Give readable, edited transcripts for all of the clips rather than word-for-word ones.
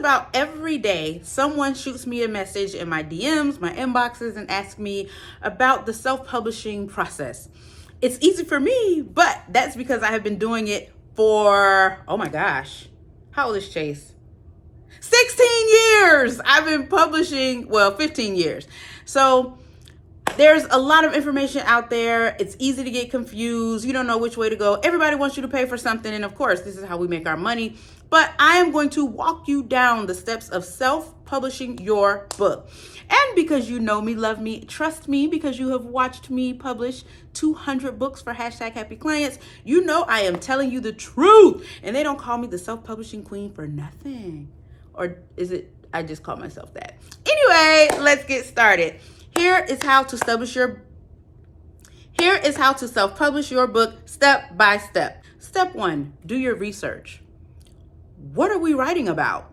about every day, someone shoots me a message in my DMs, my inboxes, and asks me about the self-publishing process. It's easy for me, but that's because I have been doing it for, oh my gosh, how old is Chase? 16 years. I've been publishing, 15 years. So there's a lot of information out there. It's easy to get confused. You don't know which way to go. Everybody wants you to pay for something. And of course, this is how we make our money. But I am going to walk you down the steps of self-publishing your book. And because you know me, love me, trust me, because you have watched me publish 200 books for #HappyClients, you know I am telling you the truth. And they don't call me the self-publishing queen for nothing. Or is it, I just call myself that. Anyway, let's get started. Here is how to self-publish your book step by step. Step 1, do your research. What are we writing about?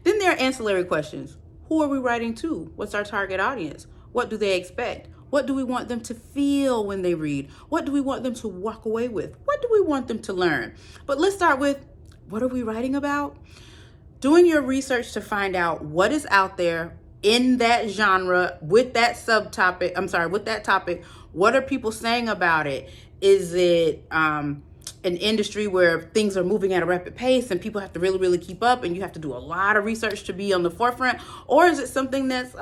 Then there are ancillary questions. Who are we writing to? What's our target audience? What do they expect? What do we want them to feel when they read? What do we want them to walk away with? What do we want them to learn? But let's start with, what are we writing about? Doing your research to find out what is out there in that genre with that with that topic. What are people saying about it? Is it an industry where things are moving at a rapid pace and people have to really, really keep up and you have to do a lot of research to be on the forefront? Or is it something that's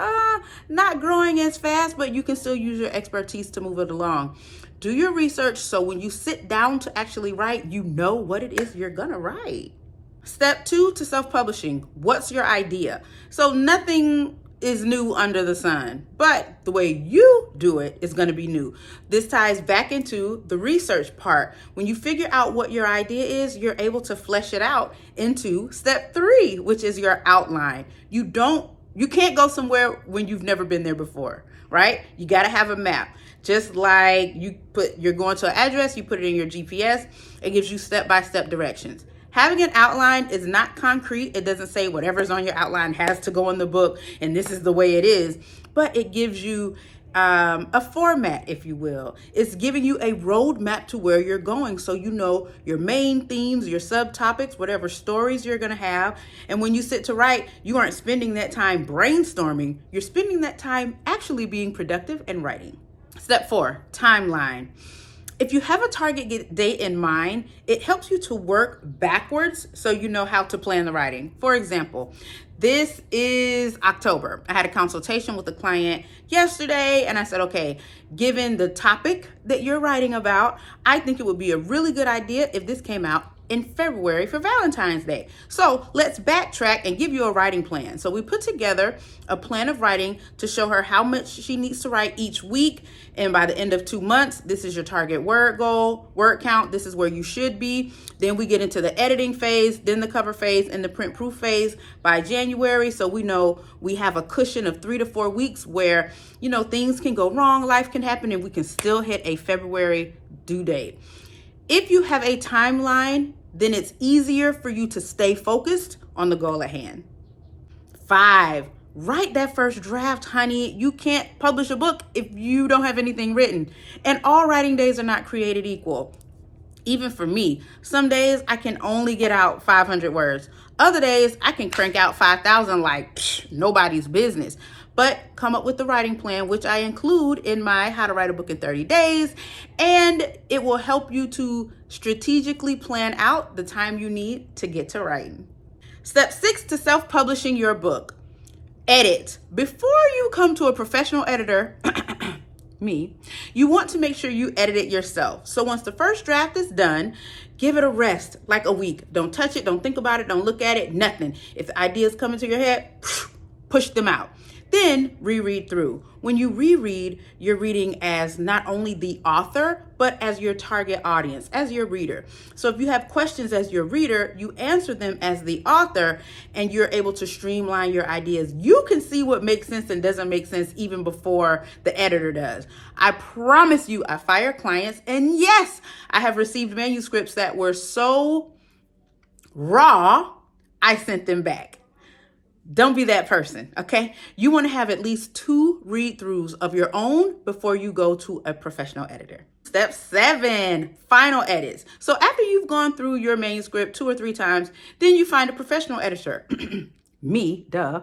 not growing as fast, but you can still use your expertise to move it along? Do your research so when you sit down to actually write, you know what it is you're gonna write. Step 2 to self-publishing. What's your idea? So nothing is new under the sun, but the way you do it is going to be new. This ties back into the research part. When you figure out what your idea is, you're able to flesh it out into step 3, which is your outline. You can't go somewhere when you've never been there before, right? You got to have a map. Just like you're going to an address, you put it in your GPS, it gives you step-by-step directions. Having an outline is not concrete. It doesn't say whatever's on your outline has to go in the book and this is the way it is, but it gives you a format, if you will. It's giving you a roadmap to where you're going, so you know your main themes, your subtopics, whatever stories you're gonna have. And when you sit to write, you aren't spending that time brainstorming. You're spending that time actually being productive and writing. Step 4, timeline. If you have a target date in mind, it helps you to work backwards so you know how to plan the writing. For example, this is October. I had a consultation with a client yesterday and I said, okay, given the topic that you're writing about, I think it would be a really good idea if this came out in February for Valentine's Day. So let's backtrack and give you a writing plan. So we put together a plan of writing to show her how much she needs to write each week. And by the end of 2 months, this is your target word goal, word count. This is where you should be. Then we get into the editing phase, then the cover phase, and the print proof phase by January. So we know we have a cushion of 3 to 4 weeks where, things can go wrong, life can happen, and we can still hit a February due date. If you have a timeline, then it's easier for you to stay focused on the goal at hand. 5, write that first draft, honey. You can't publish a book if you don't have anything written. And all writing days are not created equal. Even for me, some days I can only get out 500 words. Other days I can crank out 5,000 like nobody's business. But come up with the writing plan, which I include in my How to Write a Book in 30 Days. And it will help you to strategically plan out the time you need to get to writing. Step 6 to self-publishing your book. Edit. Before you come to a professional editor, me, you want to make sure you edit it yourself. So once the first draft is done, give it a rest, like a week. Don't touch it, don't think about it, don't look at it, nothing. If the ideas come into your head, push them out. Then reread through. When you reread, you're reading as not only the author, but as your target audience, as your reader. So if you have questions as your reader, you answer them as the author, and you're able to streamline your ideas. You can see what makes sense and doesn't make sense even before the editor does. I promise you, I fire clients, and yes, I have received manuscripts that were so raw, I sent them back. Don't be that person, okay? You want to have at least 2 read-throughs of your own before you go to a professional editor. Step 7, final edits. So after you've gone through your manuscript 2 or 3 times, then you find a professional editor. Me, duh.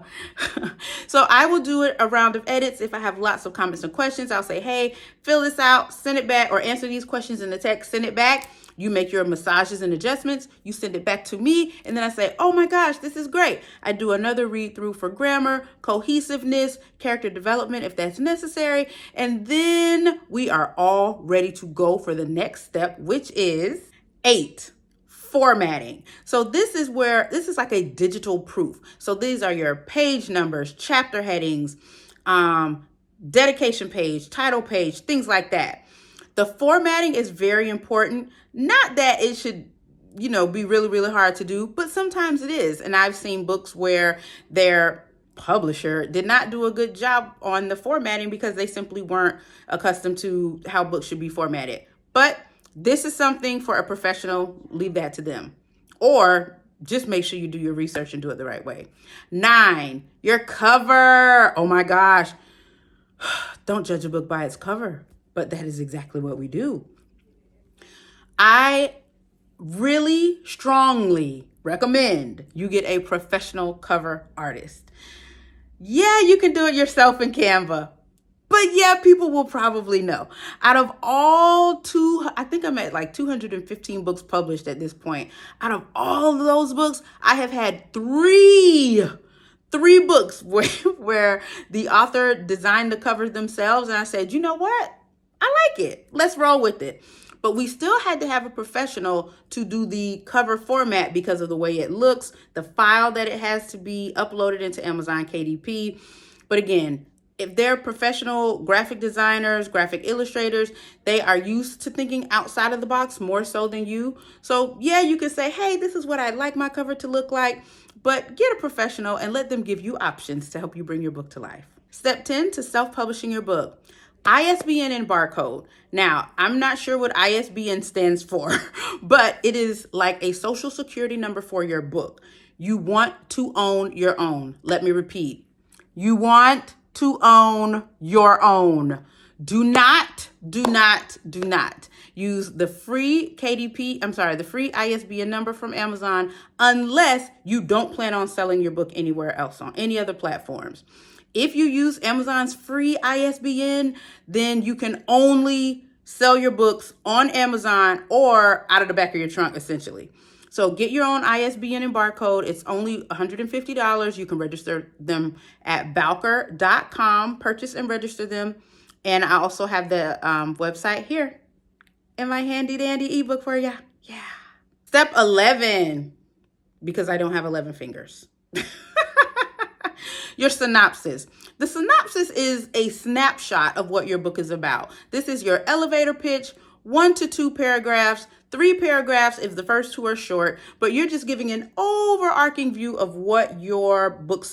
So I will do a round of edits. If I have lots of comments and questions, I'll say, hey, fill this out, send it back, or answer these questions in the text, send it back. You make your massages and adjustments, you send it back to me, and then I say, oh my gosh, this is great. I do another read through for grammar, cohesiveness, character development if that's necessary, and then we are all ready to go for the next step, which is 8. Formatting. So this is like a digital proof. So these are your page numbers, chapter headings, dedication page, title page, things like that. The formatting is very important. Not that it should, be really, really hard to do, but sometimes it is. And I've seen books where their publisher did not do a good job on the formatting because they simply weren't accustomed to how books should be formatted. But this is something for a professional, leave that to them. Or just make sure you do your research and do it the right way. 9, your cover. Oh my gosh. Don't judge a book by its cover, but that is exactly what we do. I really strongly recommend you get a professional cover artist. Yeah, you can do it yourself in Canva. But yeah, people will probably know. Out of all I think I'm at like 215 books published at this point. Out of all of those books, I have had three books where the author designed the covers themselves. And I said, you know what? I like it. Let's roll with it. But we still had to have a professional to do the cover format because of the way it looks, the file that it has to be uploaded into Amazon KDP. But again, if they're professional graphic designers, graphic illustrators, they are used to thinking outside of the box more so than you. So yeah, you can say, hey, this is what I'd like my cover to look like, but get a professional and let them give you options to help you bring your book to life. Step 10, to self-publishing your book. ISBN and barcode. Now, I'm not sure what ISBN stands for, but it is like a social security number for your book. You want to own your own. Let me repeat. You want to own your own. Do not use the free the free ISBN number from Amazon unless you don't plan on selling your book anywhere else on any other platforms. If you use Amazon's free ISBN, then you can only sell your books on Amazon or out of the back of your trunk, essentially. So get your own ISBN and barcode. It's only $150. You can register them at Bowker.com, purchase and register them. And I also have the website here in my handy dandy ebook for you. Yeah. Step 11, because I don't have 11 fingers. Your synopsis. The synopsis is a snapshot of what your book is about. This is your elevator pitch, 1 to 2 paragraphs, 3 paragraphs if the first 2 are short, but you're just giving an overarching view of what your book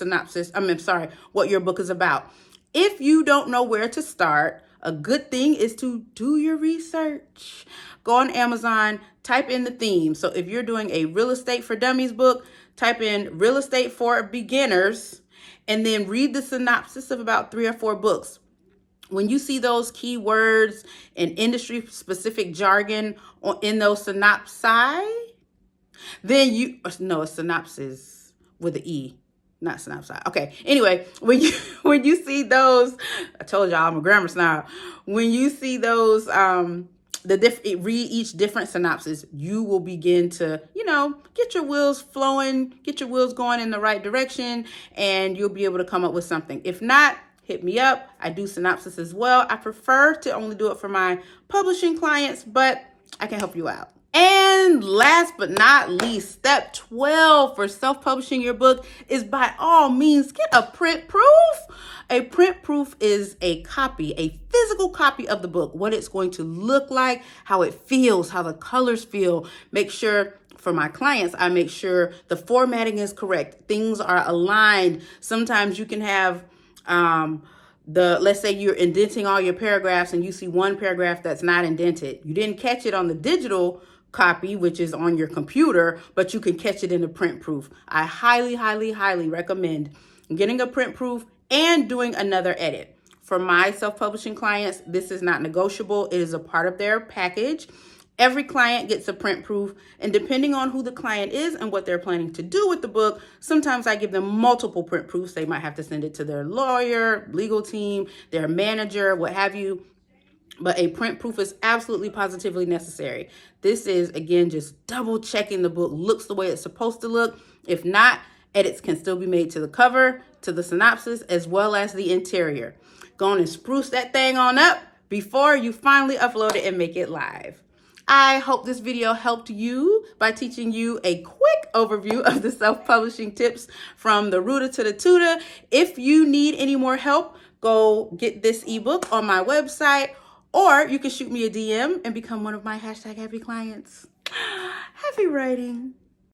what your book is about. If you don't know where to start, a good thing is to do your research. Go on Amazon, type in the theme. So if you're doing a real estate for dummies book, type in real estate for beginners, and then read the synopsis of about 3 or 4 books. When you see those keywords and industry-specific jargon in those synopsi, then a synopsis with an E, not synopsi. Okay, anyway, when you see those, I told y'all I'm a grammar snob. When you see those, read each different synopsis, you will begin to, get your wheels flowing, get your wheels going in the right direction, and you'll be able to come up with something. If not, hit me up. I do synopsis as well. I prefer to only do it for my publishing clients, but I can help you out. And last but not least, step 12 for self-publishing your book is by all means get a print proof. A print proof is a copy, a physical copy of the book, what it's going to look like, how it feels, how the colors feel. Make sure, for my clients, I make sure the formatting is correct. Things are aligned. Sometimes you can have let's say you're indenting all your paragraphs and you see one paragraph that's not indented. You didn't catch it on the digital copy, which is on your computer, but you can catch it in a print proof. I highly, highly, highly recommend getting a print proof and doing another edit. For my self-publishing clients, this is not negotiable. It is a part of their package. Every client gets a print proof, and depending on who the client is and what they're planning to do with the book, sometimes I give them multiple print proofs. They might have to send it to their lawyer, legal team, their manager, what have you. But a print proof is absolutely positively necessary. This is, again, just double checking the book looks the way it's supposed to look. If not, edits can still be made to the cover, to the synopsis, as well as the interior. Go on and spruce that thing on up before you finally upload it and make it live. I hope this video helped you by teaching you a quick overview of the self-publishing tips from the rooter to the tutor. If you need any more help, go get this ebook on my website, or you can shoot me a DM and become one of my #happy clients. Happy writing.